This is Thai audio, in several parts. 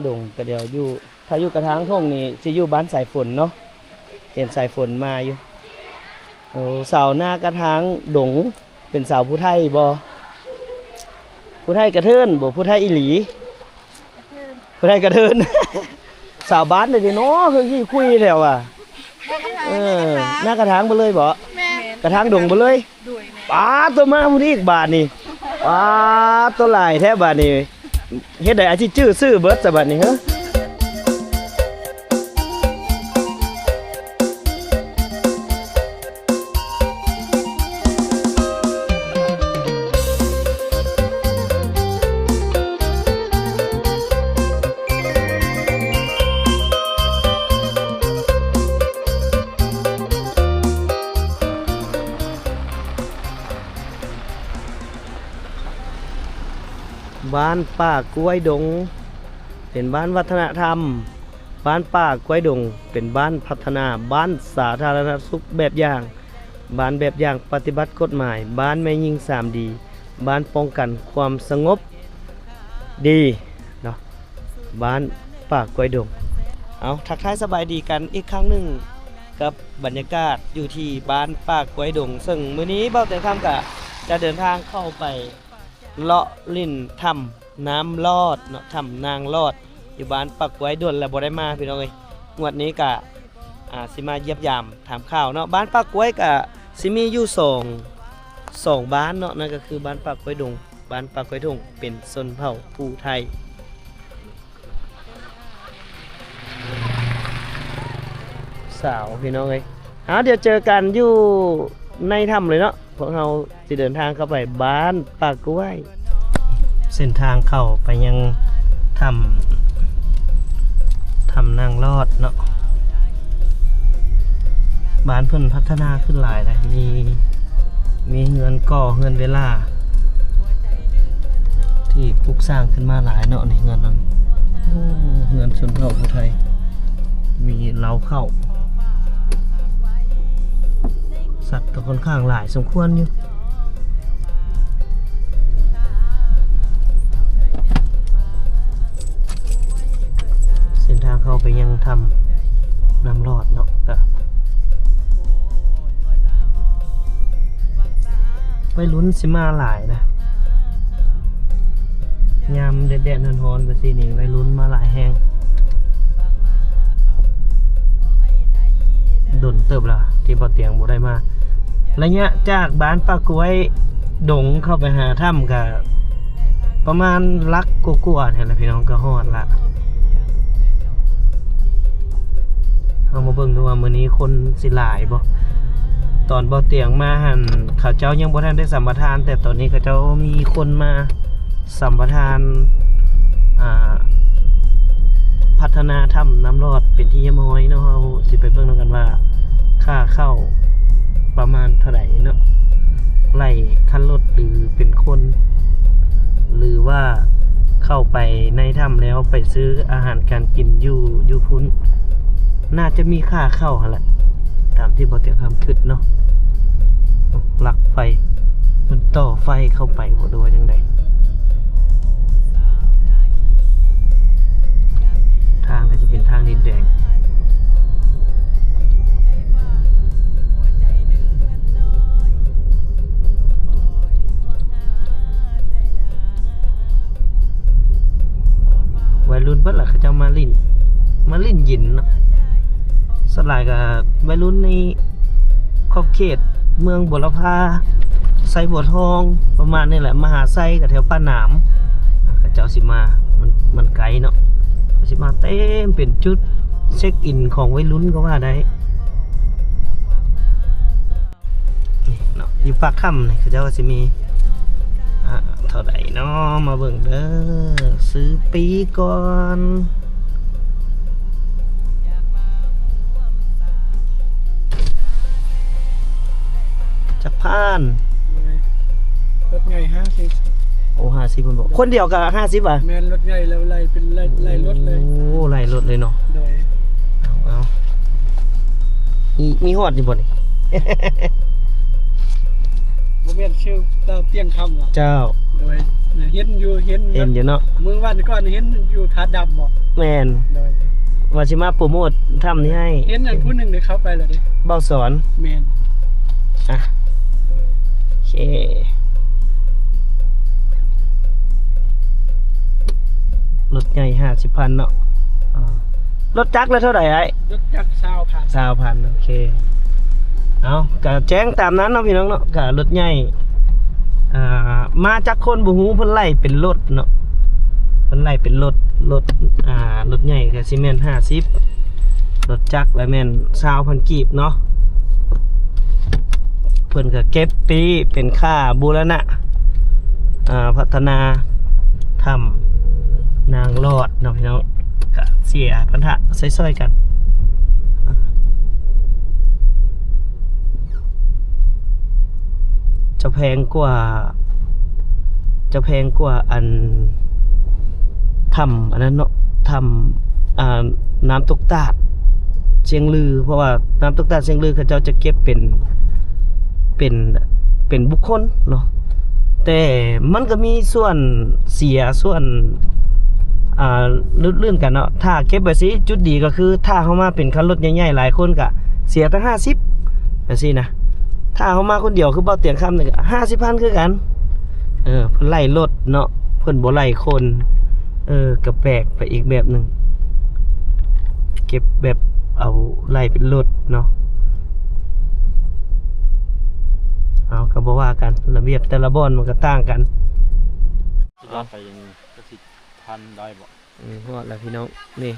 ดงก็เดี๋ยวอยู่ถ้าอยู่กระถางท่งนี่สิอยู่บ้านสายฝนเนาะเห็นสายฝนมาอยู่โอ้สาวหน้ากระถางดงเป็นสาวผู้ไทยบ่ผู้ไทยกระเทินบ่ผู้ไทยอีหลีผู้ไทยกระเทิน สาวบ้านเลยเนาะคือที่คุยแล้วอ่ะหน้ากระถางบ่เลยบ่กระถางดงบ่เลยป้าตัวมาผู้นี้อีกบาทนี่ป้าตัวหลายแท้บาทนี่เฮ็ดได้อาชีพชื่อเบิดซะบัดนี้เฮ้อบ้านป่ากล้วยดงเป็นบ้านวัฒนธรรมบ้านป่ากล้วยดงเป็นบ้านพัฒนาบ้านสาธารณสุขแบบอย่างบ้านแบบอย่างปฏิบัติกฎหมายบ้านไม่ยิง3Dบ้านป้องกันความสงบดีเนาะบ้านป่ากล้วยดงเอาทักทายสบายดีกันอีกครั้งหนึ่งกับบรรยากาศอยู่ที่บ้านป่ากล้วยดงซึ่งมื้อนี้เบ้าแต่ค่ำกะจะเดินทางเข้าไปเลาะลิ่นทำน้ำลอดเนาะทำนางลอดอยู่บ้านปักไว้ด่วนแล้วบ่ได้มาพี่น้องเอ้ยงวดนี้กะสิมาเยี่ยมยามถามข่าวเนาะบ้านปักไว้กะสิมีอยู่สองบ้านเนาะนั่นก็คือบ้านปักไว้ดงบ้านปักไว้ดงเป็นชนเผ่าผู้ไทยสาวพี่น้องเอ้ยเดี๋ยวเจอกันอยู่ในถ้ำเลยเนาะพวกเราจะเดินทางเข้าไปบ้านปากกล้วยเส้นทางเข้าไปยังทำนางรอดเนาะบ้านเพิ่นพัฒนาขึ้นหลายเลยมีเฮือนก่อเฮือนเวลาที่ปลูกสร้างขึ้นมาหลายเนาะในเฮือนนั้นเฮือนชนเผ่าผู้ไทยมีเล้าเข้าสัตว์ก็ค่อนข้างหลายสมควรอยู่เส้นทางเข้าไปยังทำน้ำรอดเนาะไปลุ้นสิมาหลายนะยามแดดๆร้อนๆไปสินี่ไปลุ้นมาหลายแห้งดนเติบละที่บ่เตียงบ่ได้มาระยะจากบ้านปากกล้วยดงเข้าไปหาถ้ำกับประมาณลักกว่าๆเนี่ยแหละพี่น้องก็ฮอดละเอามาเบิ่งดูว่ามื้อนี้คนสิหลายบ่ตอนบ่เตียงมาหั่นเขาเจ้ายังบ่ทันได้สัมปทานแต่ตอนนี้เขาเจ้ามีคนมาสัมปทานพัฒนาถ้ำน้ำรอดเป็นที่ยมอยเนาะเฮาสิไปเบิ่งกันว่าค่าเข้าประมาณเท่าไหร่เนาะไล่คันรถหรือเป็นคนหรือว่าเข้าไปในถ้ำแล้วไปซื้ออาหารการกินอยู่พุ้นน่าจะมีค่าเข้าหั่นแหละตามที่บ่เตียงคำคิดเนาะหลักไฟมันต่อไฟเข้าไปบ่ดูจังไดทางก็จะเป็นทางดินแดงวัยรุ่นเบิดล่ะเขาจะมาลิ้นยินเนาะสลายกับวัยรุ่นในขอบเขตเมืองบุรพาไซบัวทองประมาณนี้แหละมหาไซกับแถวป้าหนามเขาเจ้าสิมามันไกลเนาะสิมาเต็มเป็นจุดเช็คอินของวัยรุ่นก็ว่าได้เนาะอยู่ปากค่ำนี่เขาเจ้าสิมีเท่าไหร่เนาะมาเบิ่งเด้อซื้อปีก่อนจักพานรถใหญ่50โอ้50คนบอกคนเดียวกับ50อ่ะแม่นรถใหญ่แล้วไล่เป็นไล่รถเลยโอ้ไล่รถเลยเนาะโดยเอามีฮอดอยู่บ่นี่ บ่แม่นชื่อดาวเตียงคำล่ะเจ้า โดยเห็นอยู่เห็น เห็นอยู่เนาะ มื้อวันก่อนเห็นอยู่ทาดำบ่ แม่น โดย ว่าสิมาโปรโมทถ้ำนี้ให้ เห็นอันผู้หนึงได้เข้าไปแล้วเด้ เบ้าสอน แม่น อ่ะ โดย โอเครถใหญ่50,000เนาะอ่ารถจักรแล้วเท่าไหร่ไอ้ รถจักร20,000 20,000โอเคเอาก็แจ้งตามนั้นเนาะพี่น้องเนาะก็รถใหญ่มาจากคนบ่ฮู้เพิ่นไล่เป็นรถเนาะเพิ่นไล่เป็นรถรถใหญ่ก็สิแม่น50รถจักรแล้วแม่น20,000กีบเนาะเพิ่นก็เก็บปีเป็นค่าบูรณะพัฒนาทำนางรอดเนาะพี่น้องก็เสียพันธะซอยๆกันจะแพงกว่าอันทำอันนั้นเนาะทำน้ำตกตาดเชียงลือเพราะว่าน้ำตกตาดเชียงลือเขาเจ้าจะเก็บเป็นบุคคลเนาะแต่มันก็มีส่วนเสียส่วนลื่นๆกันเนาะถ้าเก็บแบบนี้จุดดีก็คือถ้าเขามาเป็นคันรถใหญ่ๆหลายคนก็เสียตั้ง50แบบนี้นะถ้าเขามาคนเดียวคือเบาเตียงคำนึงก็50,000คือกันเพิ่นไล่รถเนาะเพิ่นบ่ไล่คนก็แปลกไปอีกแบบหนึงเก็บแบบเอาไล่เป็นรถเนาะเอาก็บ่ว่ากันระเบียบแต่ละบ่อนมันก็ต่างกัน ลาดไปยังก็สิทันได้บ่ ฮอดแล้วพี่น้องนี่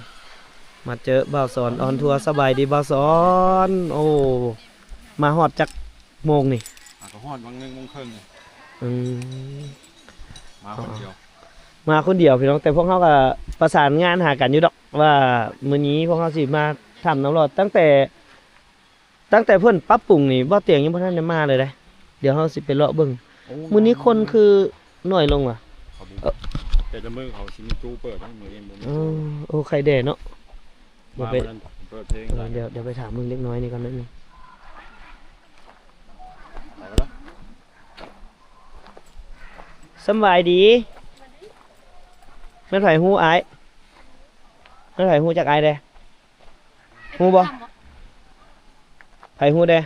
มาเจอบ่าวสอนออนทัวร์สบายดีบ่าวสอนโอ้มาฮอดจักโมงนี่ ก็ฮอดบางนึงครึ่ง อืม มาคนเดียว มาคนเดียวพี่น้องแต่พวกเขาก็ประสานงานหากันอยู่ดอกว่ามื้อนี้พวกเขาสิมาทำน้ำรอดตั้งแต่เพิ่นปรับปรุงนี่บ่เตียงยังบ่ทันได้มาเลยเด้เดี๋ยวเฮาสิไปเลาะเบิ่งมื้อนี้คนคือน้อยลงว่ะ แต่ละมือเขาสิมีตู้เปิดทั้งมือเองบ่มี โอ้ใครแด่เนาะ มา ไป วันนั้นเปิดเพลงได้ เดี๋ยวไปถามมึงเล็กน้อยนี่ก่อนนิดนึง ไปแล้ว สำบายดีแม่นไผฮู้อ้ายแม่นไผฮู้จักอ้ายเด้ฮู้บ่ไผฮู้เด้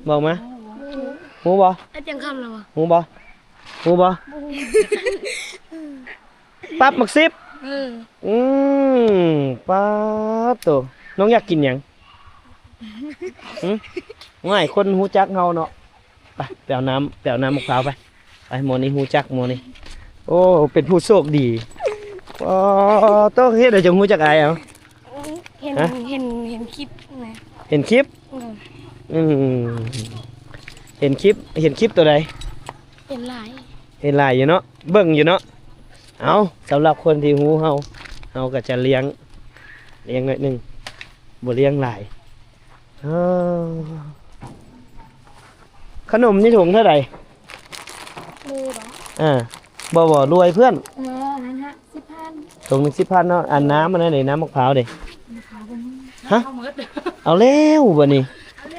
บอกมาฮู้บ่ ไอ้เตียงคำแล้ววะ ฮู้บ่ฮู้บ่ปั๊บมักซิบปั๊บโตน้องอยากกินหยังง่ายคนฮู้จักเฮาเนาะไปเอาน้ำมะพร้าวไปหมอนี่ฮู้จักหมอนี่โอ้เป็นผู้โชคดีต้องเฮ็ดให้จังฮู้จักอ้ายเอา เห็น ฮะ เห็นคลิปนะ เห็นคลิป อืมเห็นคลิปตัวใด เห็นหลาย เห็นหลายอยู่เนาะเบิ่งอยู่เนาะเอาสำหรับคนที่ฮู้เฮาก็จะเลี้ยงหน่อยหนึงบ่เลี้ยงหลายขนมนี่ถุงเท่าไหร่ มือเหรอ บ่รวยเพื่อน นั่นฮะ10,000 ถุงหนึง10,000เนาะอันน้ำมันนั่นนี่น้ำมะพร้าวเด้ฮะ เอาหมด เอาแล้วบัดนี้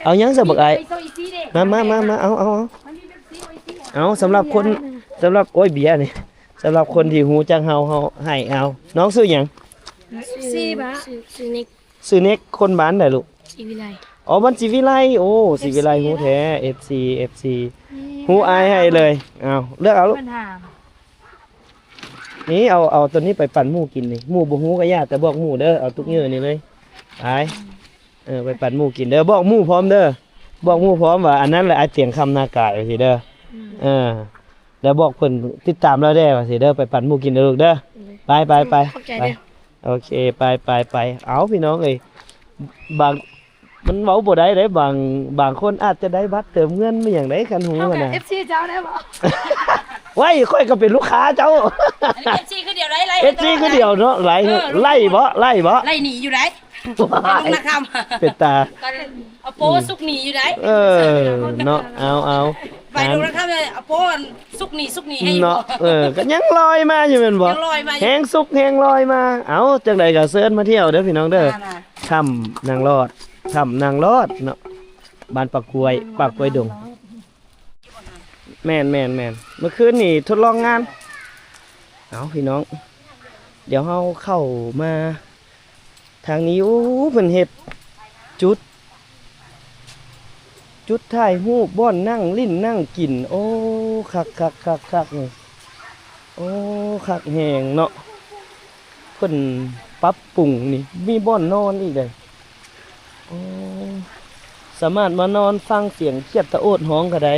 เอายังซะบักอ้าย ไปโซอีซี่เด้ มาเอา มันมีแบบซี่โออีซี่ เอาสำหรับคนโอ้ยเบียร์นี่สำหรับคนที่ฮู้จักเฮาให้เอาน้องซื้อหยัง ซี่บะซี่นิก ซื้อเน็กคนบ้านไหนลูก ชีวิไล อ๋อบ้านศรีวิไลโอ้ศรีวิไลฮู้แท้ FC ฮู้อายให้เลยเอาเลือกเอาลูก ปัญหา นี่เอาตัวนี้ไปปั่นหมูกินนี่หมูบ่ฮู้ก็ยากแต่บอกหมูเด้อเอาทุกมื้อนี่เลยไปไปปั่นหมูกินเด้อบอกหมูพร้อมเด้อบอกหมูพร้อมว่าอันนั้นแหละไอ้เสียงคำนากายว่าสิเด้อแล้วบอกเพิ่นติดตามเราได้ว่าสิเด้อไปปั่นหมูกินเด้อลูกเด้อไป ขอบใจเด้อ โอเคไปเอาพี่น้องเอ้ยบางมันเว้าบ่ได้เด้บางคนอาจจะได้บัตรเติมเงินมาอย่างไดคันหู เอา อะ แก่ นะ FC เจ้าได้บ่ ไว้ค่อยก็เป็นลูกค้าเจ้า FC คือเดียวไล่ FC คือเดียวเนาะไล่บ่ ไล่หนีอยู่ไหนลงนาคำ เป็นตา เอาโป้สุกหนีอยู่ไหน เนาะเอา ไปลงนาคำเลยเอาโป้สุกหนีให้อยู่ เนาะก็ยังลอยมาอยู่แม่นบ่ ยังลอยมาอยู่ แฮงสุกแฮงลอยมาเอาจังไดก็เชิญมาเที่ยวเด้อพี่น้องเด้อถ้ำนางรอดถ้ำนางรอดเนาะบ้านปากกล้วยดง แม่นเมื่อคืนนี่ทดลองงานเอาพี่น้อง เดี๋ยวเราเข้ามาทางนี้โอ้เพิ่นเฮ็ดจุดถ่ายรูปบ่อนนั่งลิ้นนั่งกินโอ้คักนี่โอ้คักแหงเนาะเพิ่นปรับปรุงนี่มีบ่อนนอนอีกเลยโอ้สามารถมานอนฟังเสียงเขียดตะโอดฮ้องก็ได้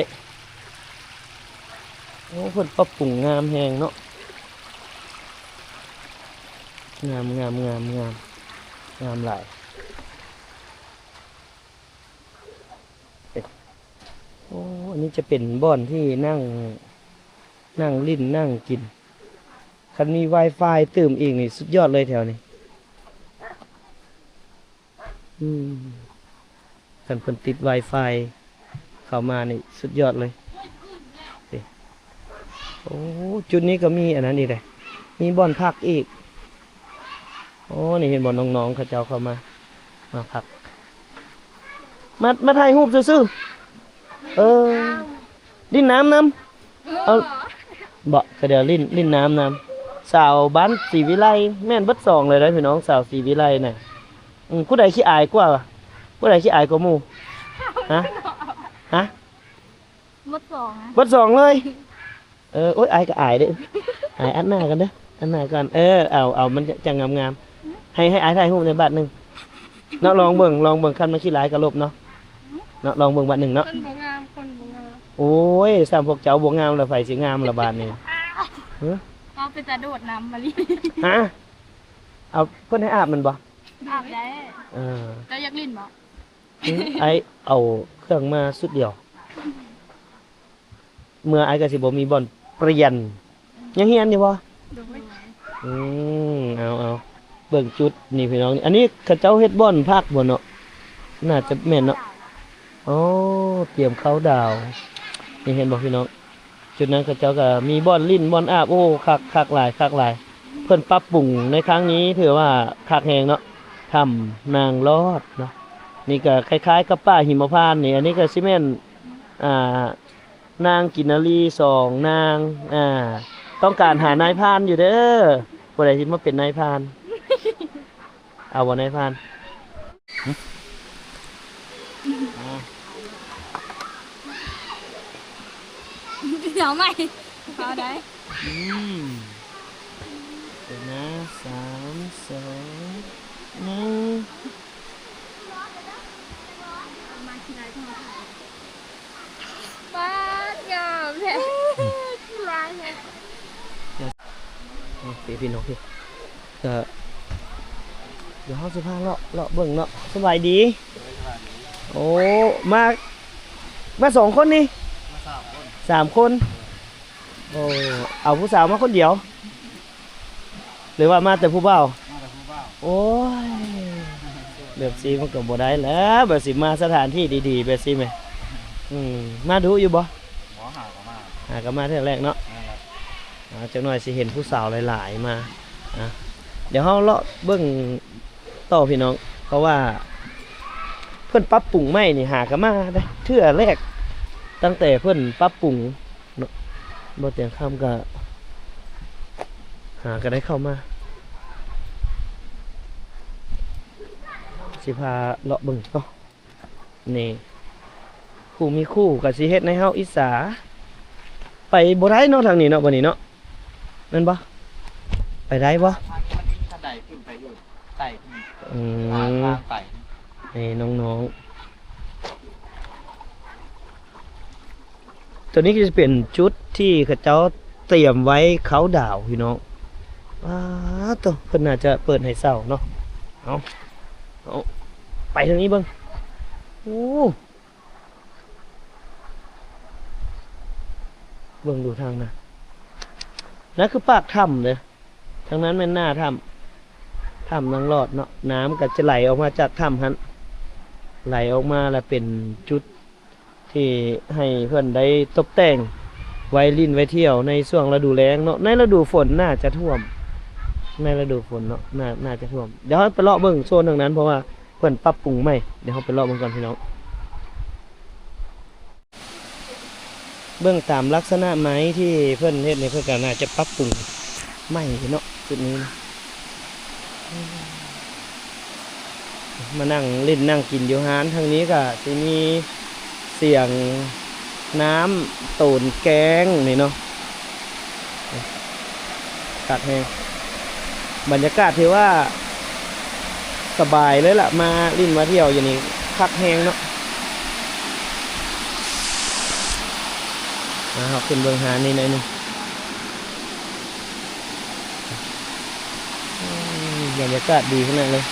โอ้เพิ่นปรับปรุงงามแหงเนาะงามหลายโอ้อันนี้จะเป็นบ่อนที่นั่งลิ้นนั่งกินคันมี Wi-Fi เติมอีกนี่สุดยอดเลยแถวนี้คันเพิ่นติด Wi-Fi เข้ามานี่สุดยอดเลยโอ้จุดนี้ก็มีอันนั้นอีกเลยมีบ่อนพักอีกโอ้นี่เห็นบ่อนน้องๆเขาเจ้าเข้ามาพักมาถ่ายรูปซื่อๆลิ้นน้ำเอาบ่ก็เดี๋ยวลิ้นน้ำสาวบ้านศรีวิไลแม่นเบิด2เลยนะพี่น้องสาวศรีวิไลน่ะผู้ใดขี้อายกว่าผู้ใดขี้อายกว่าหมู่ฮะ มดสอง เบิด2เลยโอ๊ยอายก็อายเด้ออายอันหน้ากันเด้ออันหน้ากันเอามันจะงามๆให้อายถ่ายรูปในบัดนึงเนาะลองเบิ่งคันมันขี้หลายก็ลบเนาะลองเบิ่งบัดนึงเนาะคนบ่งามโอ้ยสามพวกเจ้าบ่งามแล้วไฟสิงามละบาดนี้ ก็เป็นตาโดดน้ำมาลิ ฮะเอาเพิ่นให้อาบมันบ่ อาบได้จะอยากลิ้นบ่ ไอเอาเครื่องมาสุดเดียว เมื่อไอ้ก็สิบ่มีบ่อนเปลี่ยนยังเฮียนอยู่บ่เอาเบิ่งจุดนี่พี่น้องอันนี้เขาเจ้าเฮ็ดบ่อนภาคบ่เนาะน่าจะแม่นเนาะโอ้เตรียมเข้าดาวนี่เห็นบ่พี่น้องจุดนั้นเขาเจ้าก็มีบ่อนลิ้นบ่อนอาบโอ้คักหลายเพิ่นปรับปรุงในครั้งนี้ถือว่าคักแฮงเนาะทำนางรอดเนาะนี่ก็คล้ายๆกับป้าหิมพานต์นี่อันนี้ก็สิแม่นนางกินนารี2นางต้องการหานายพรานอยู่เด้อผู้ใดที่มาเป็นนายพราน เอาบ่นายพรานเดี๋ยวไม่เอาได้ เดี๋ยวนะ3 2 1ป้างามแท้ร้ายแท้ พี่น้องพี่ก็เดี๋ยวเขาสิพาเลาะเบิ่งเนาะสบายดีโอ้มา2คนนี่3 คนโอ้เอาผู้สาวมาคนเดียวหรือว่ามาแต่ผู้บ่าวโอ้ยแบบซีมันก็บ่ได้แล้วแบบสิมาสถานที่ดีๆแบบซีไหมมาดูอยู่บ่หาก็มาเท่าแรกเนาะจักหน่อยสิเห็นผู้สาวหลายๆมาเดี๋ยวเฮาเลาะเบิ่งต่อพี่น้องเพราะว่าเพิ่นปรับปรุงใหม่นี่หาก็มาได้เทื่อแรกตั้งแต่เพิ่นปรับปรุงเนาะบ่เตียงข้ามก็หาก็ได้เข้ามาสิพาเลาะเบิ่งเนาะนี่คู่มีคู่ก็สิเฮ็ดในเฮาอิสาไปบ่ได้เนาะทางนี้เนาะบัดนี้เนาะแม่นบ่ไปได้บ่ ถ้าใดขึ้นไปอยู่ใต้ขึ้น ทาง ไป นี่น้องๆตัวนี้ก็จะเป็นจุดที่เขาเจ้าเตรียมไว้เขาดาวพี่น้องตัวเพิ่นน่าจะเปิดให้เช้าเนาะเอาไปทางนี้เบิ่งโอ้เบิ่งดูทางนะนั่นคือปากถ้ำเลยทางนั้นเป็นหน้าถ้ำนางรอดเนาะน้ำก็จะไหลออกมาจากถ้ำฮันไหลออกมาแล้วเป็นจุดที่ให้เพื่อนได้ตกแต่งไว้ลิ้นไว้เที่ยวในช่วงฤดูแล้งเนาะในฤดูฝนน่าจะท่วมในฤดูฝนเนาะน่าจะท่วมเดี๋ยวเราไปเลาะเบิ่งโซนทางนั้นเพราะว่าเพื่อนปรับปรุงใหม่เดี๋ยวเราไปเลาะเบิ่งก่อนพี่น้อง เบื้องตามลักษณะไม้ที่เพื่อนเฮ็ดในเพื่อนก็น่าจะปรับปรุงใหม่เนาะจุดนี้นะมานั่งเล่นนั่งกินอยู่ร้านทางนี้ก็จะมีเสียงน้ำตูนแกงนี่เนาะตัดแห้งบรรยากาศถือว่าสบายเลยล่ะมาลิ้นมาเที่ยวอย่างนี้คักแห้งเนาะเอาขึ้นเบื้องหานี่หน่อยหนึงบรรยากาศดีขนาดเลย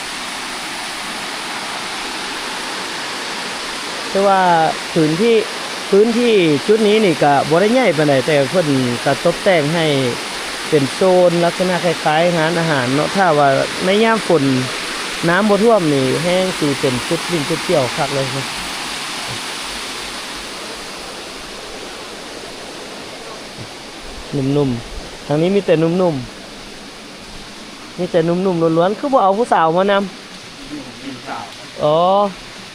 แต่ว่าพื้นที่จุดนี้นี่ก็บ่ได้ใหญ่ปานใดแต่เพิ่นก็ตกแต่งให้เป็นโซนลักษณะคล้ายๆร้านอาหารเนาะถ้าว่าในยามฝนน้ำบ่ท่วมนี่แห้งสิเป็นจุดลิ้นจุดเที่ยวคักเลยนะนุ่มๆทางนี้มีแต่นุ่มๆมีแต่นุ่มๆล้วนๆคือบ่เอาผู้สาวมานำอ๋อ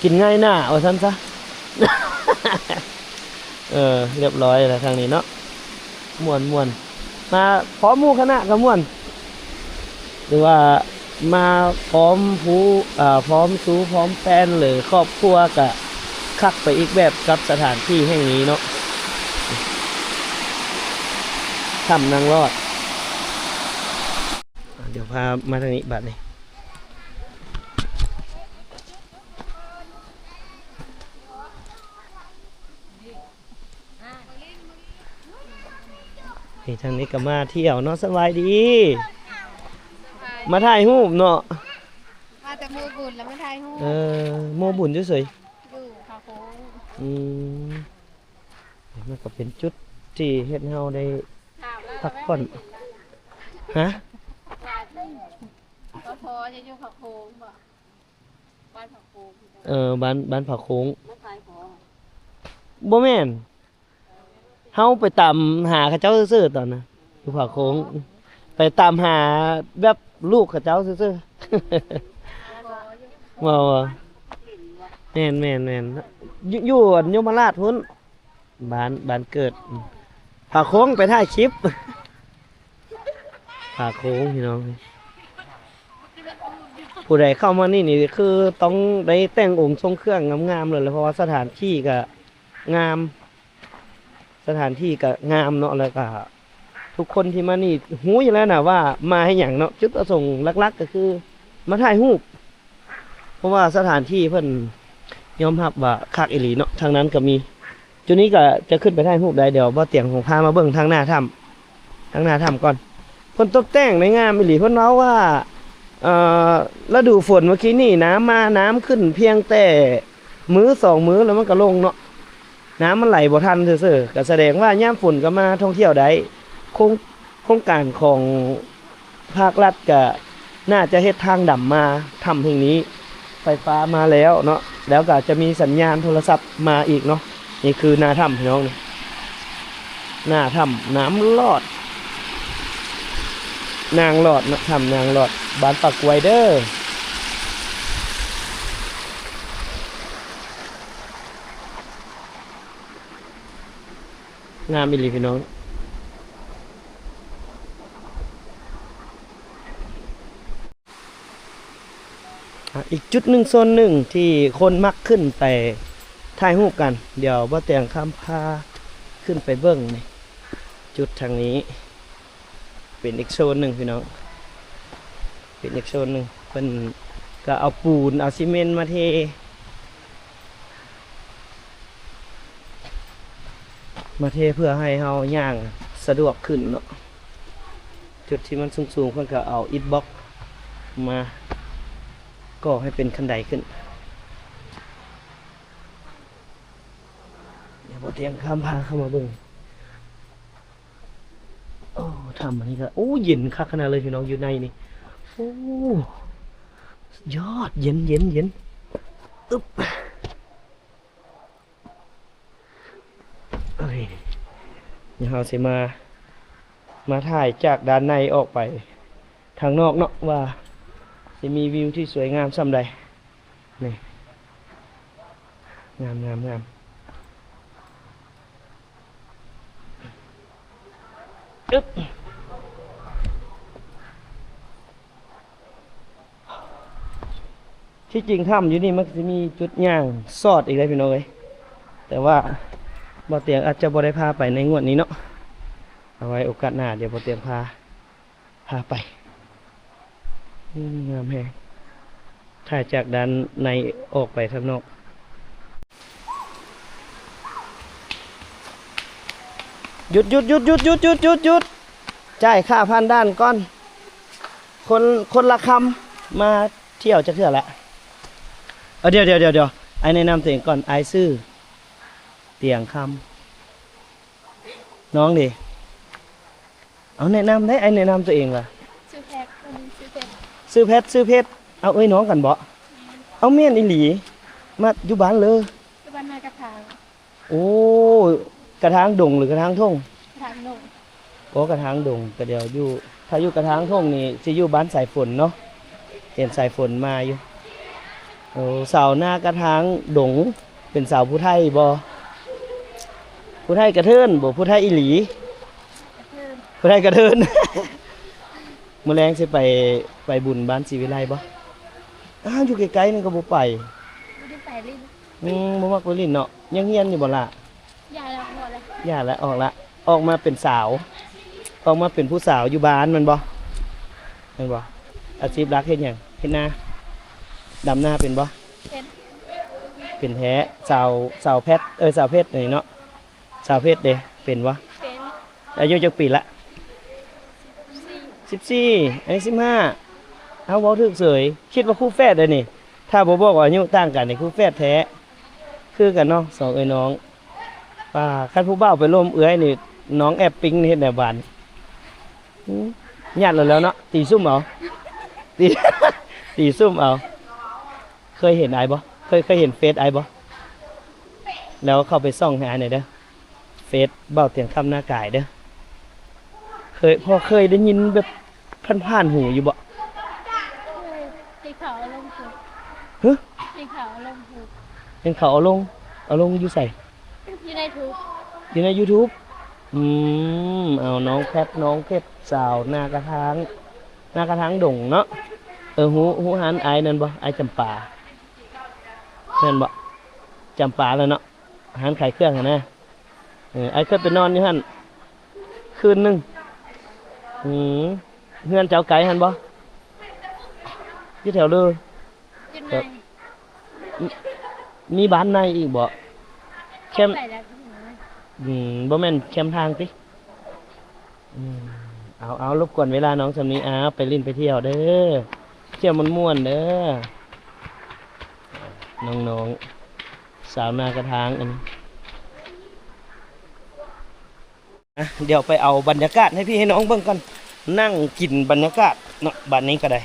กินง่ายหน้าเอาซั่นซะ เรียบร้อยแล้วทางนี้เนาะม่วนมาพร้อมหมู่คณะกับม่วนหรือว่ามาพร้อมพร้อมซูพร้อมแฟนหรือครอบครัวก็คักไปอีกแบบกับสถานที่แห่งนี้เนาะถ้ำนางรอดเดี๋ยวพามาทางนี้บัดนี้นี่ทางนี้ก็มาเที่ยวเนาะสบายดี มาถ่ายรูปเนาะ มาแต่โมบุญแล้วไม่ทายหู โมบุญเฉย ดูค่ะโค้ง มันก็เป็นจุดที่เฮ็ดให้เราได้พักผ่อนฮะ ก็พอจะอยู่ผักโค้งบ่บ้านผักโค้ง บ้านผักโค้ง มันขายของ บ่แม่นเฮาไปตามหาเขาเจ้าซื่อๆตอนน่ะอยู่ผักโค้งไปตามหาแบบลูกเขาเจ้าซื่อๆว่าแม่นอยู่ยมราชพุ่นบ้านเกิดผักโค้งไปถ่ายคลิปผักโค้งพี่น้องผู้ใดเข้ามานี่คือต้องได้แต่งองค์ทรงเครื่องงามๆเลยเพราะว่าสถานที่ก็งามสถานที่ก็งามเนาะแล้วก็ทุกคนที่มานี่หู้อยู่แล้วนะว่ามาให้อย่างเนาะจุดประสงค์หลักๆก็คือมาถ่ายรูปเพราะว่าสถานที่เพิ่นยอมรับว่าคักอีหลีเนาะทางนั้นก็มีจุดนี้ก็จะขึ้นไปถ่ายรูปได้เดี๋ยวบ่เตียงของพามาเบิ่งทางหน้าถ้ำก่อนเพิ่นตกแต่งในงามอีหลีเพิ่นเว้าว่าฤดูฝนเมื่อกี้นี่น้ำขึ้นเพียงแต่มื้อ2มื้อแล้วมันก็ลงเนาะน้ำมันไหลบ่ทันซื่อๆก็แสดงว่ายามฝนก็มาท่องเที่ยวได้โครงการของภาครัฐก็น่าจะเฮ็ดทางดำมาทำแห่งนี้ไฟฟ้ามาแล้วเนาะแล้วก็จะมีสัญญาณโทรศัพท์มาอีกเนาะนี่คือหน้าถ้ำพี่น้องนี่หน้าถ้ำน้ำลอดนางลอดเนาะถ้ำนางลอดบ้านปากกวยเด้องามอีหลีพี่น้องอีกจุดหนึ่งโซนหนึ่งที่คนมักขึ้นไปถ่ายรูปกันเดี๋ยวบ่แต่งคำพาขึ้นไปเบิ้งนี่จุดทางนี้เป็นอีกโซนหนึ่งพี่น้องเป็นอีกโซนหนึ่งเป็นก็เอาปูนเอาซีเมนต์มาเทเพื่อให้เฮาย่างสะดวกขึ้นเนาะจุดที่มันสูงๆเพิ่นก็เอาอิฐบล็อกมาก็ให้เป็นคันไดขึ้นเดี๋ยวพอเตียงข้ามพาเข้ามาเบิ่งโอ้ทำอันนี้ก็โอ้เย็นคักขนาดเลยพี่น้องอยู่ในนี่โอ้ยอดเย็นอึ๊บเอ้ยเดี๋ยวเราสิมาถ่ายจากด้านในออกไปทางนอกเนาะว่าจะมีวิวที่สวยงามส่ำใดนี่งาม อึ๊บที่จริงถ้ำอยู่นี่มันจะมีจุดย่างซอดอีกเลยพี่น้องเอ้ยแต่ว่าบ่เตียงอาจจะบ่ได้พาไปในงวดนี้เนาะเอาไว้โอกาสหน้าเดี๋ยวบ่เตียงพาไปงามแฮงถ่ายจากด้านในออกไปข้างนอกหยุดจ่ายค่าผ่านด้านก่อนคนละคำมาเที่ยวจะเที่ยวละเดี๋ยวไอแนะนำตัวเองก่อนไอซื่อเตียงคำน้องดิเอาแนะนำได้ไอแนะนำตัวเองล่ะ ชื่อแพทคนนี้ชื่อเพชร ซื้อเพชรเอาเอ้ยน้องกันบ่เอาเมียนอีหลีมาอยู่บ้านเลย ที่บ้านนายกระถาง โอ้กระถางดงหรือกระถางทุ่ง กระถางหนุ่ม โอ้กระถางดงก็เดี๋ยวอยู่ถ้าอยู่กระถางทุ่งนี่สิอยู่บ้านสายฝนเนาะเห็นสายฝนมาอยู่โอ้สาวหน้ากระถางดงเป็นสาวผู้ไทยบ่ผู้ไทยกระเทินบ่ผู้ไทยอีหลี กระเทิน ผู้ไทยกระเทิน มื้อแลงสิไปบุญบ้านศรีวิไลบ่อ้าวอยู่ไกลๆนึงก็บ่ไป ไม่ได้ไปลิ้น บ่มักไปลิ้นเนาะยังเฮียนอยู่บ่ล่ะ ยายเราหมดเลย ย่าแล้วออกมาเป็นสาว ออกมาเป็นผู้สาวอยู่บ้านมันบ่แม่นบ่อาชีพรักเฮ็ดหยังเฮ็ดนาดำนาเป็นบ่ เป็น เป็นแท้สาวเพชรสาวเพชรนี่เนาะสาวเพชรเด้เป็นบ่ เป็น อายุจักปีละ สี่ 14อันนี้15เอาเว้าถึกเสยคิดว่าคู่แฝดเด้อนี่ถ้าบ่บอกว่าอายุต่างกันนี่คู่แฝดแท้คือกันเนาะสองเอ้ยน้องว่าคันผู้บ่าวไปร่วมเอื้อยนี่น้องแอบปิ๊งนี่เฮ็ดแนวบานญาติแล้วเนาะตีซุ่มเอาตี ตีซุ่มเอาเคยเห็นไอ้บ่เคยเห็นเฟซไอ้บ่แล้วเข้าไปส่องให้ไอ้หน่อยเด้อเฟซเบ้าเตียงคำหน้ากายเด้อเคยได้ยินแบบผ่านๆหูอยู่บ่ ให้เขาเอาลงผูก ฮะ ให้เขาเอาลงผูก เห็นเขาเอาลงอยู่ใส่ อยู่ในทุก อยู่ใน YouTube เอาน้องแพทน้องเพชรสาวหน้ากระถางดงเนาะหูหันไอ้นั่นบ่ไอ้จำปานั่นบ่จำปาแล้วเนาะหันขายเครื่องหั่นนะไอ้เคยไปนอนอยู่หั่นคืนหนึงเฮือนเจ้าไก่หั่นบ่อยู่แถวเลย อยู่ใน มีบ้านในอีกบ่แคม ใส่แล้วที่ไหน บ่แม่นแคมทางติเอารบกวนเวลาน้องสำนี้ไปลิ้นไปเที่ยวเด้อเที่ยวม่วนๆเด้อน้องๆสาวนากระถางอันนี้เดี๋ยวไปเอาบรรยากาศให้พี่ให้น้องเบิ่งก่อนนั่งกินบรรยากาศเนาะบัดนี้ก็ได้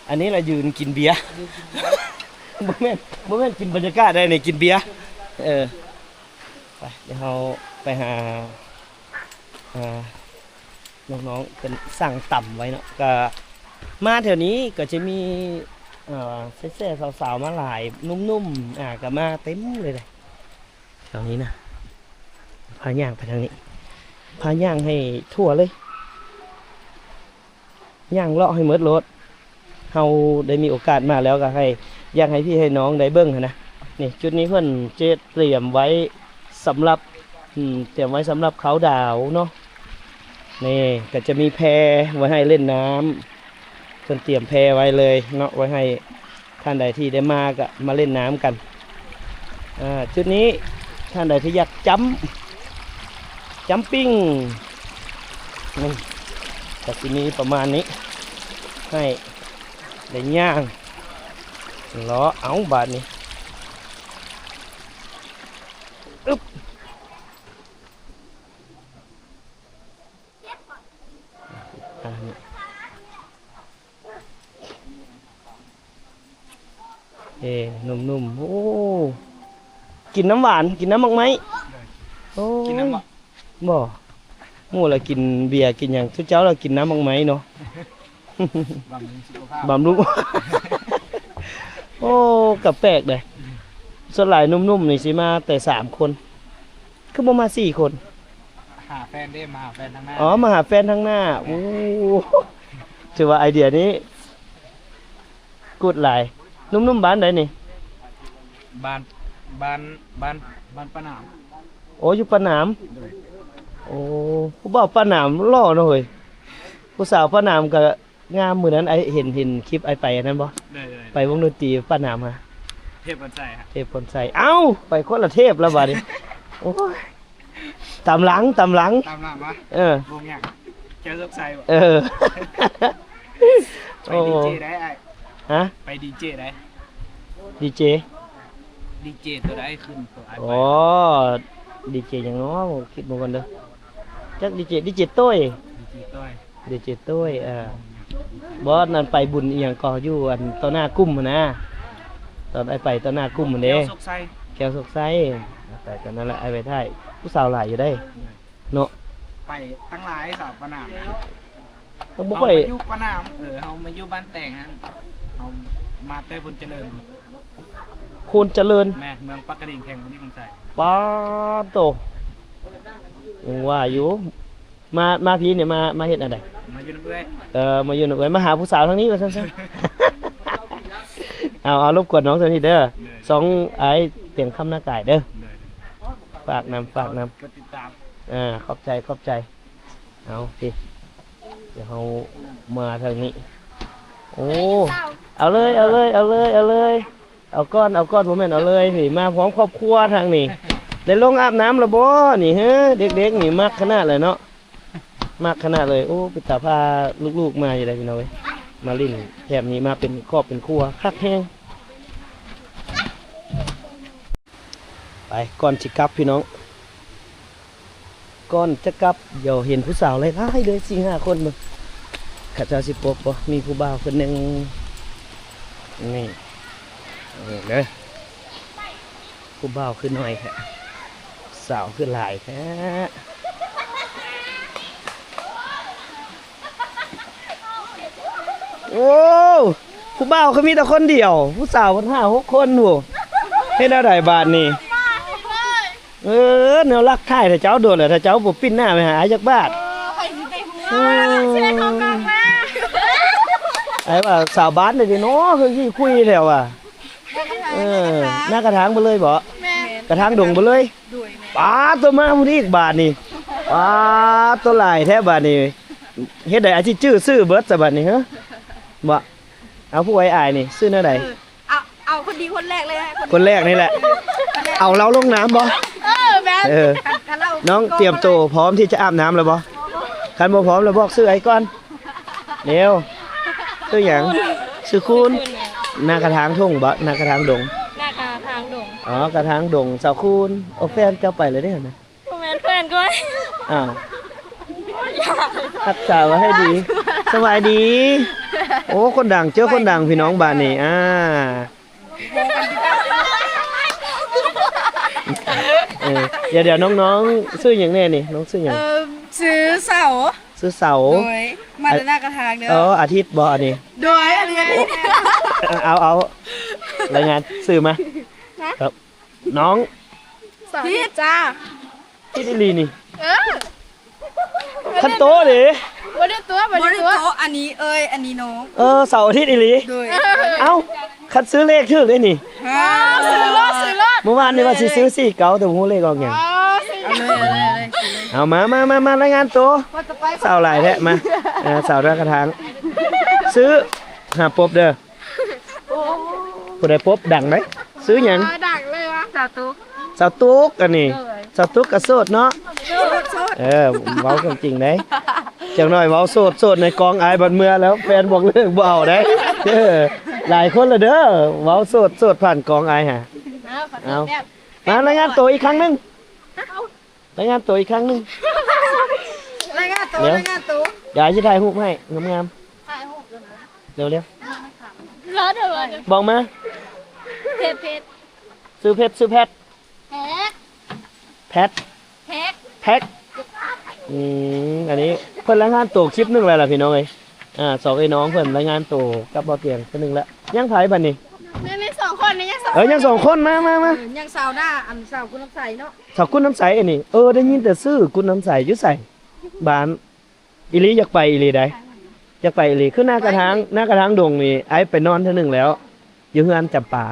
อันนี้เรายืนกินเบียร์ บ่แม่นกินบรรยากาศได้นี่กินเบียร์ไปเดี๋ยวเราไปหาน้องๆเป็นสั่งต่ำไว้เนาะก็มาแถวนี้ก็จะมีแซ่ๆสาวๆมาหลายนุ่มๆก็มาเต็มเลยแถวนี้นะพาย่างไปทางนี้พาย่างให้ทั่วเลยย่างเลาะให้หมดรถเฮาได้มีโอกาสมาแล้วก็ให้ย่างให้พี่ให้น้องได้เบิ่งหั่นนะนี่จุดนี้เพิ่นเตรียมไว้สำหรับเขาดาวเนาะนี่ก็จะมีแพไว้ให้เล่นน้ำเพิ่นเตรียมแพไว้เลยเนาะไว้ให้ท่านใดที่ได้มาก็มาเล่นน้ำกันจุดนี้ท่านใดที่อยากจัมปิ้งนี่ก็จะมีประมาณนี้ให้ได้ย่างล้อเอาบาดนี้อึ๊บนุ่มๆโอ้กินน้ำหวานกินน้ำมักไหมโอ้กินน้ำบ่หมู่ละกินเบียร์กินอย่างทุกเจ้าเรากินน้ำมักไหมเนาะ บำรุง โอ้กับแปลกเลยส่วนหลายนุ่มๆนี่สิมาแต่3 คนคือบ่มา4 คน หา ฟนได้มาหาแฟนทางหน้า อ๋อมาหาแฟนทางหน้าโอ้ถือว่าไอเดียนี้กูดหลายนุ่มๆบ้านไหนนี่ บ้านป้าหนาม โอ้อยู่ปะหนามโอ้ผู้บ่าวปะหนามหล่อเนาะเฮ้ยผู้สาวปะหนามก็งามมื้อนั้นไอเห็นคลิปไอไปอันนั้นบ่ เลย ไปวงดนตรีปะหนามฮะ เทพบันไซฮะ เทพคนใส่เอ้าไปคนละเทพแล้วบัดนี้โอ้ยตามหลัง ตามหลังวะ เออ วงอย่างเจ้าซกไซบ่ เออ ไป โอ้ ดีเจได้ไอ้ ฮะ ไปดีเจได้ ดีเจ ดีเจตัวได้ขึ้นตัวไอ้ อ๋อดีเจอย่างน้อยคิดมาก่อนเด้อจักดีเจต้อย ดีเจต้อย ดีเจต้อยบอสนั่นไปบุญอีหยังก็อยู่อันต่อหน้ากุ้มหั้นนะตอนไอไปต่อหน้ากุ้มมันเด้ เจ้าซกไซ แก้วสกไซแต่ตอนนั้นแหละไอไปถ่ายผู้สาวหลายอยู่ได้เนาะ ไปตั้งหลายสาวป้าหนาม ต้องบ่ เอา ค่อย มาอยู่ป้าหนามเอามาอยู่บ้านแต่งฮะเอามาเต้บุญเจริญ คนเจริญ แม่เมืองปักกระดิ่งแข่งวันนี้คงใส่ ป้าโตยังว่าอยู่มาพี่เนี่ยมาเฮ็ดอะไร มาอยู่น้ำเอ้ย มาอยู่หน่อยมาหาผู้สาวทางนี้ว่าซั่นๆ เอารบกวนน้องตัวนี้เด้อสองไอ้เตียงคำหน้ากายเด้อ เลย ฝากนำ กดติดตาม ขอบใจเอาพี่เดี๋ยวเรามาทางนี้โอ้เอาเลยเอาก้อนผมแม่นเอาเลยนี่มาพร้อมครอบครัวทางนี้ได้ลงอาบน้ำและบ่นี่เฮ้เด็กๆนี่มักขนาดเลยเนาะมักขนาดเลยโอ้ปิตาพาลูกๆมาอยู่ได้พี่น้องเว้ยมาลิ้นแถบนี้มาเป็นครอบเป็นครัวคักแห้งไปก่อนสิกลับพี่น้องก่อนจะกลับเดี๋ยวเห็นผู้สาวหลายๆเลย4-5 คนมึงข้าเจ้าสิปกบ่มีผู้บ่าวคนหนึงนี่เด้อผู้บ่าวขึ้นหน่อยแท้สาวขึ้นหลายแท้โอ้ผู้บ่าวเขามีแต่คนเดียว ผู้สาวคน5-6 คนโหเฮ็ดอะไรบาดนี่แนวรักไทยถ้าเจ้าโดดเลยถ้าเจ้าบ่ปิ้นหน้าไปหาจักบาทไอ้ว่าสาวบ้านเลยดิเนาะคือที่คุยแล้วอ่ะหน้ากระถางไปเลยบ่กระถางดงไปเลยป้าตัวมาผู้นี้อีกบาทนี่ป้าตัวหลายแท้บาทนี่เฮ็ดได้อาชีพซื้อเบิดซะบาทนี่ฮะบ่เอาผู้ไว้อายนี่ซื้อแนวใด เอาคนดีคนแรกเลยฮะ คนแรกนี่แหละเอาเราลงน้ำบ่ แม่ กันเรา น้องเตรียมตัวพร้อมที่จะอาบน้ำแล้วบ่คันบ่พร้อมแล้วบอกซื้อไอ้ก่อนเร็วซื้อหยังซื้อคูณหน้ากระถางทุ่งบ่หน้ากระถางดง หน้ากาทางดง อ๋อกระถางดงสาวคูณเอาแฟนเจ้าไปเลยได้เหรอนะ เพื่อนก็ อ้าวรักษาไว้ให้ดีสบายดี โอ้คนดังเจอคนดังพี่น้องบ้านนี่เดี๋ยวน้องๆซื้ออย่างแน่นี่น้องซื้ออย่าง ซื้อเสา ซื้อเสา โดยมาจากหน้ากระทางเด้อ อาทิตย์บ่อันนี้ โดยอันนี้ เอารายงานสื่อมาครับน้อง พี่จ้า ที่ดิลีนี่คันโตดิ บริตัวอันนี้อันนี้น้อง เสาร์อาทิตย์อีหลี โดย เอ้าคันซื้อเลขชื่อเลยนี่ ซื้อรถ เมื่อวานนี่ว่าสิซื้อ4 เก้าแต่ผมเลขออกอย่าง เอามารายงานตัวสาวหลายแท้มาสาวรักกระถางซื้อหาปบเด้อผู้ใดปบดังไหมซื้อหยัง ดักเลยวะสาวตุ๊ก สาวตุ๊กอันนี้สาวตุ๊กกับโสดเนาะเว้าความจริงได้จังหน่อยเว้าโสดในกองอายบันเมื่อแล้วแฟนบอกเลิกบ่เอาได้หลายคนละเด้อเว้าโสดผ่านกองอายฮะเอามารายงานตัวอีกครั้งนึงรายงานตัวอีกครั้งนึง รายงานตัว เดี๋ยวจะถ่ายรูปให้งามๆเร็ว รถเถอะ ๆบอกมา เพชร ซื้อเพชรซื้อแพทแพทแพ็คอันนี้เพิ่นรายงานตัวคลิปหนึงแล้วล่ะพี่น้องเอ้ยสองไอ้น้องเพิ่นรายงานตัวกับบ่เตียงคนนึงแล้วยังไผบัดนี้ นี่2 คนนี่ยัง ยังสองคนมา ยังสาวหน้าอันสาวคุณน้ำใสเนาะ สาวกุนน้ำใสอันนี้ได้ยินแต่ชื่อกุนน้ำใสอยู่ใส่บ้านอีหลีอยากไปอีหลีได้อยากไปอีหลีคือหน้ากระถางดงนี่ไอ้ไปนอนเท่านึงแล้วอยู่เฮือนจับป่า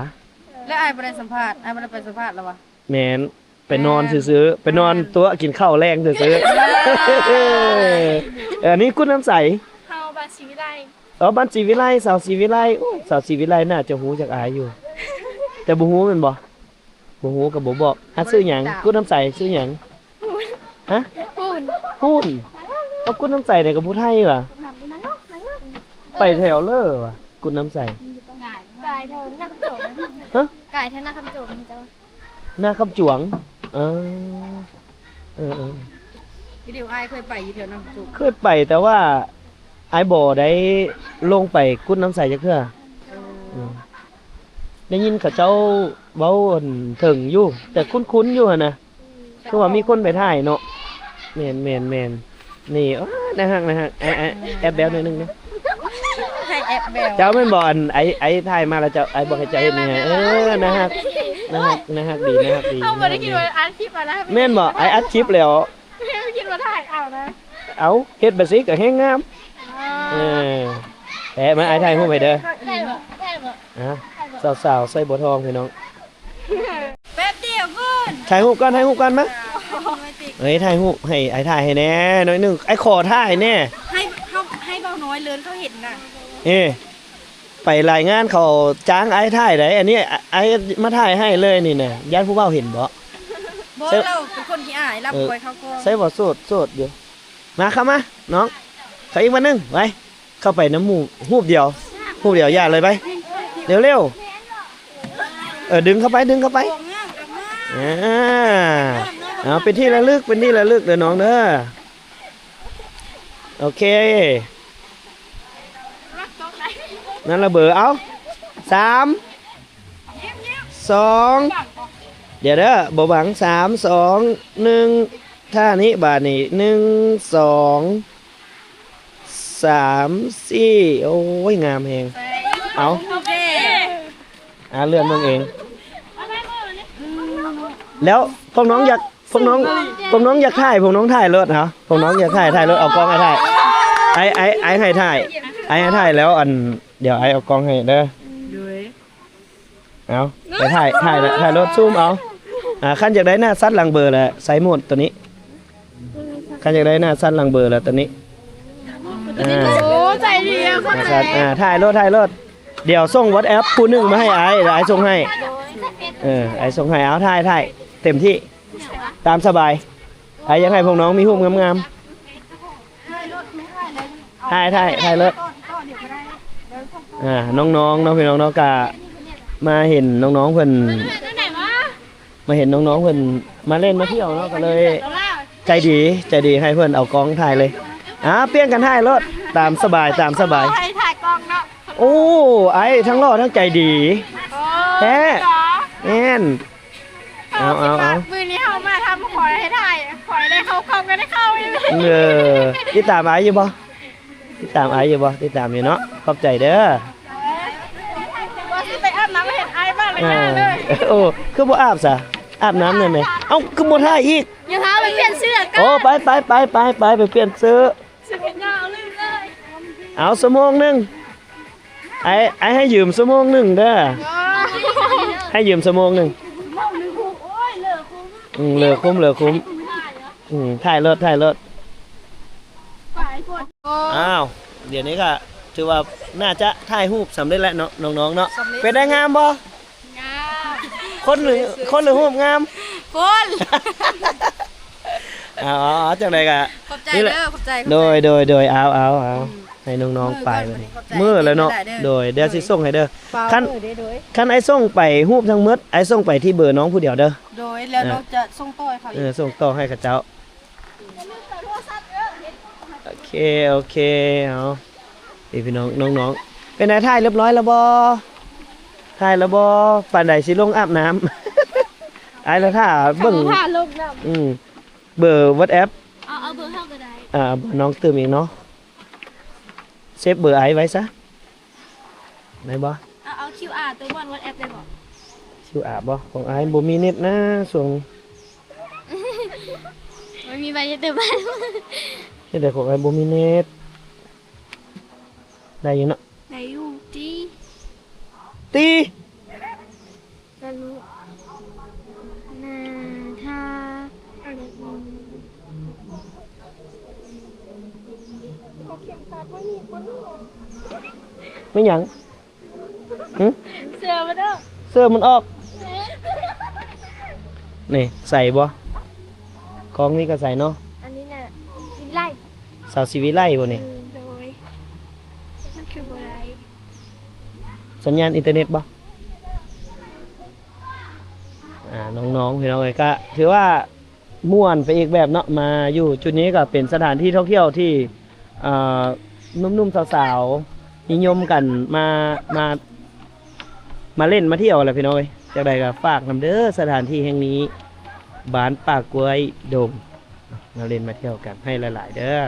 แล้วไอ้บ่ได้สัมภาษณ์ไอ้บ่ได้ไปสัมภาษณ์แล้ววะ แม่นไปนอนซื้อๆไปนอนตัวกินข้าวแรงซื้อๆอันนี้กุนน้ำใส เฮาบานชีวิไล บ้านศรีวิไลสาวศรีวิไลโอ้สาวศรีวิไลน่าจะฮู้จักอายอยู่ แต่บ่ฮู้แม่นบ่ฮู้ก็บ่บอกซื้อหยังกุนน้ำใสซื้อหยังฮะ ปุ่น พูนเอากุนน้ำใสเนี่ยกับผู้ไทยว่ะไปแถวเลอว่ะกุนน้ำใส กายเธอหน้าคำโจม ฮะ กายเธอหน้าคำโจมเจ้า หน้าคำจวงเออ วิดีโอไอ้เคยไปอยู่แถวนั้นจุก เคยไปแต่ว่าไอ้บ่ได้ลงไปกุนน้ำใสจักเทื่อได้ยินเขาเจ้าเว้าอั่นถึงอยู่ แต่คุ้นๆอยู่หั่นนะคือว่ามีคนไปถ่ายเนาะแม่นนี่นะฮะไอ้แอบแบลหน่อยนึงนะ ให้แอปแบล เจ้าแม่นบ่อันไอ้ถ่ายมาแล้วเจ้าไอ้บอกให้เจ้าเฮ็ดนี่ไงนะฮะดี เอาบ่ได้คิดว่าอาชีพมานะ แม่นบ่ไอ้อัดคลิปแล้ว ไม่คิดว่าถ่ายเอานะ เอาเฮ็ดแบบนี้ก็แฮงงามแต่มาไอ้ถ่ายรูปไปเด้อ ได้บ่ สาวๆใส่บัวทองพี่น้อง แป๊บเดียวคุณ ถ่ายรูปก่อนมาเฮ้ยถ่ายรูปให้ไอ้ถ่ายให้แน่หน่อยนึงไอ้ขอถ่ายแน่ ให้เบาน้อยเลินเขาเห็นน่ะ ไปรายงานเขาจ้างไอ้ถ่ายได้อันนี้ไอ้มาถ่ายให้เลยนี่น่ะญาติผู้เฒ่าเห็นบ่ บ่เราเป็นคนขี้อายรับป่วยเขาก็ ใส่บ่โสดอยู่มาเข้ามาน้องขออีกวันนึงไปเข้าไปน้ำหมูหูบเดียวอย่าเลยไปเร็วดึงเข้าไปเอาเป็นที่ระลึกเด้อน้องเด้อโอเคนั่นระเบิดเอา3 2เดี๋ยวเด้อบ่บัง3 2 1ท่านี้บาดนี้1 2 3 4โอ้ยงามแฮงเอา โอเค เลื่อนมึงเอง แล้วพวกน้องอยากถ่ายพวกน้องถ่ายรถเหรอพวกน้องอยากถ่ายรถเอากล้องให้ถ่ายไอ้ให้ถ่ายให้ถ่ายแล้วอันเดี๋ยวไอ้เอากล้องให้เด้อเอาไปถ่ายรถซูมเอาขั้นจากได้หน้าซัดหลังเบอร์แหละไซส์หมดตัวนี้ขั้นจากได้หน้าซัดหลังเบอร์แล้วตัวนี้ โอ้ใจดีอ่ะคนไหน ถ่ายรถเดี๋ยวส่ง WhatsApp ผู้หนึงมาให้ไอ้ไอ้ส่งให้ไอ้ส่งให้เอาถ่ายเต็มที่ตามสบายไอ้อยากให้พวกน้องมีรูปงามๆถ่ายรถน้องๆพี่น้องกะมาเห็นน้องๆเพิ่นมาเห็นน้องๆเพิ่นมาเล่นมาเที่ยวเนาะก็เลยใจดีให้เพิ่นเอากล้องถ่ายเลยเปลี่ยนกันถ่ายรถตามสบาย ถ่ายกล้องเนาะ โอ้ไอ้ทั้งหล่อทั้งใจดีแท้แน่นเอามือนี้เฮามาทำขอให้ถ่ายขอได้เข้ากล้องก็ได้เข้าไม่ได้ ติดตามไอ้อยู่บ่ติดตามอยู่เนาะขอบใจเด้อ ว่าสิไปอาบน้ำเห็นไอ้บ้างเลยเลย โอ้คือบ่อาบซะอาบน้ำได้ไหมเอ้าคือบ่ถ่ายอีก อย่าท้าไปเปลี่ยนเสื้อกัน โอ้ไปไปเปลี่ยนเสื้อ เสื้อกันยาวลืมเลย เอาชั่วโมงนึงไอ้ให้ยืมชั่วโมงนึงเด้อให้ยืมชั่วโมงนึงเหลือคุ้มถ่ายรถอ้าวเดี๋ยวนี้ก็ถือว่าน่าจะถ่ายรูปสำเร็จแล้วเนาะน้องๆเนาะเป็นได้งามบ่ งาม คนหรือรูปงาม คน อ๋อจังได๋ก็ ขอบใจ นี่แหละ เด้อขอบใจ โดยเอาให้น้องๆไปบัดนี้มื้อแล้วเนาะโดยเดี๋ยวสิส่งให้เด้อคันไอ้ส่งไปรูปทั้งหมดไอ้ส่งไปที่เบอร์น้องผู้เดียวเด้อ โดยแล้วเราจะส่งต่อให้เขาอีก ส่งต่อให้กับเจ้าโอเคเอาพี่น้องเป็นไงถ่ายเรียบร้อยแล้วบ่ปานใดสิลงอาบน้ำ ไอ้แล้วถ้าเบิ่ง ผ้าลงน้ำ เบอร์ WhatsApp เอาเบอร์เท่าก็ได้ เบอร์น้องเติมอีกเนาะเซฟเบอร์ไอ้ไว้ซะได้บ่ เอา QR ตัวบน WhatsApp ได้บ่ ชิวอาบบ่ของอ้ายบ่มีเน็ตนะช่วงนี้ ไม่มีใบจะตื่นบ้าน เฮ็ดได้ของอ้ายบ่มีเน็ตได้อยู่เนาะ ไหนอยู่จี ตี จะรู้นาทาอะไรไม่หยังหึ เสือมาเด้อ เสื้อมันออก นี่ใส่บ่ของนี่ก็ใส่เนาะ อันนี้น่ะกินไล่ สาวชีวิไลบ่นี่ โดยมันคืออะไร สัญญาณอินเทอร์เน็ตบ่น้องๆพี่น้องเอ้ยก็ถือว่าม่วนไปอีกแบบเนาะมาอยู่จุดนี้ก็เป็นสถานที่ท่องเที่ยวที่อ่านุ่มๆสาวๆนิยมกันมาเล่นมาเที่ยวอะไรพี่น้องเอ้ยจากใดก็ฝากนำเด้อสถานที่แห่งนี้บ้านป่ากล้วยดงมาเล่นมาเที่ยวกันให้หลายๆเด้อ